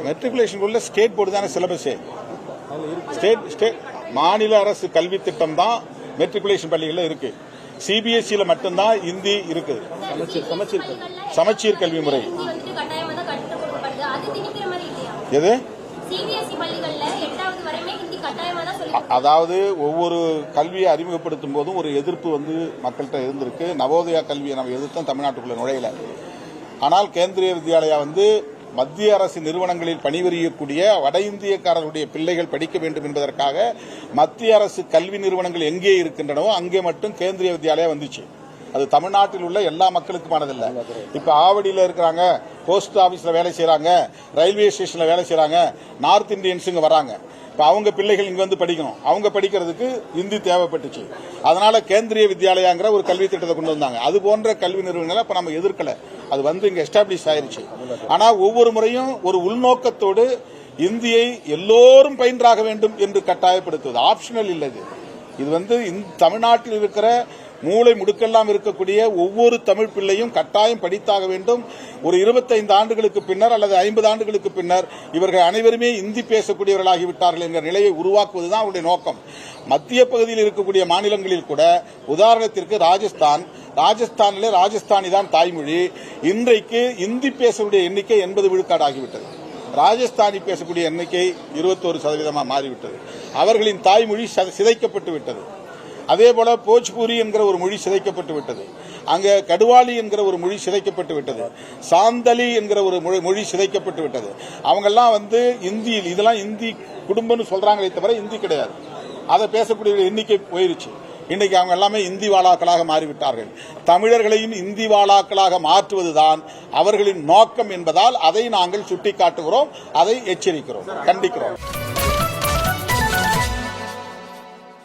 Matriculation state board தானே syllabus. State மாநில அரசு கல்வி திட்டம் தான் மெட்ரிகுலேஷன் பள்ளிகள்ல இருக்கு. சிபிஎஸ்இல மட்டும்தான் இந்தி இருக்குது. சமச்சீர் கல்வி முறை எது? அதாவது ஒவ்வொரு கல்வியை அறிமுகப்படுத்தும் போதும் ஒரு எதிர்ப்பு மக்கள்கிட்ட இருந்திருக்கு. நவோதயா கல்வியை நம்ம எதிர்த்தும் தமிழ்நாட்டுக்குள்ள நுழையல. ஆனால் கேந்திரிய வித்யாலயா மத்திய அரசு நிறுவனங்களில் பணிபுரியக்கூடிய வட இந்தியக்காரர்களுடைய பிள்ளைகள் படிக்க வேண்டும் என்பதற்காக மத்திய அரசு கல்வி நிறுவனங்கள் எங்கே இருக்கின்றனவோ அங்கே மட்டும் கேந்திரிய வித்யாலயா வந்துச்சு. அது தமிழ்நாட்டில் உள்ள எல்லா மக்களுக்குமானதில்லை. இப்ப ஆவடியில் இருக்கிறாங்க, போஸ்ட் ஆபீஸ்ல வேலை செய்யறாங்க, ரயில்வே ஸ்டேஷன்ல வேலை செய்யறாங்க, நார்த் இந்தியன்ஸ் இங்க வராங்க. இப்ப அவங்க பிள்ளைகள் இங்க படிக்கணும். அவங்க படிக்கிறதுக்கு இந்தி தேவைப்பட்டுச்சு. அதனால கேந்திரிய வித்யாலயாங்கிற ஒரு கல்வி திட்டத்தை கொண்டு வந்தாங்க. அது போன்ற கல்வி நிறுவனங்களை இப்ப நம்ம எதிர்க்கல. அது இங்க எஸ்டாப்ளிஷ் ஆயிருச்சு. ஆனா ஒவ்வொரு முறையும் ஒரு உள்நோக்கத்தோடு இந்தியை எல்லோரும் பயின்றாக வேண்டும் என்று கட்டாயப்படுத்துவது ஆப்ஷனல் இல்லது. இது தமிழ்நாட்டில் இருக்கிற மூளை முடுக்கெல்லாம் இருக்கக்கூடிய ஒவ்வொரு தமிழ் பிள்ளையும் கட்டாயம் படித்தாக வேண்டும். ஒரு 25 ஆண்டுகளுக்கு பின்னர் அல்லது 50 ஆண்டுகளுக்கு பின்னர் இவர்கள் அனைவருமே இந்தி பேசக்கூடியவர்களாகிவிட்டார்கள் என்ற நிலையை உருவாக்குவதுதான் அவருடைய நோக்கம். மத்திய பகுதியில் இருக்கக்கூடிய மாநிலங்களில் கூட உதாரணத்திற்கு ராஜஸ்தானில் ராஜஸ்தானி தான் தாய்மொழி. இன்றைக்கு இந்தி பேசக்கூடிய எண்ணிக்கை 80 விழுக்காடு ஆகிவிட்டது. ராஜஸ்தானி பேசக்கூடிய எண்ணிக்கை 21% மாறிவிட்டது. அவர்களின் தாய்மொழி சிதைக்கப்பட்டு விட்டது. அதேபோல போஜ்பூரி என்கிற ஒரு மொழி சிதைக்கப்பட்டு விட்டது. அங்க கடுவாலி என்கிற ஒரு மொழி சிதைக்கப்பட்டு விட்டது. சாந்தலி என்கிற ஒரு மொழி சிதைக்கப்பட்டு விட்டது. அவங்கெல்லாம் இந்தியில் இதெல்லாம் இந்தி குடும்பம்னு சொல்றாங்களே தவிர இந்தி கிடையாது. அதை பேசக்கூடிய எண்ணிக்கை போயிருச்சு. இன்னைக்கு அவங்க எல்லாமே இந்தி வாளாக்களாக மாறிவிட்டார்கள். தமிழர்களையும் இந்தி வாளாக்களாக மாற்றுவதுதான் அவர்களின் நோக்கம் என்பதால் அதை நாங்கள் சுட்டிக்காட்டுகிறோம், அதை எச்சரிக்கிறோம், கண்டிக்கிறோம்.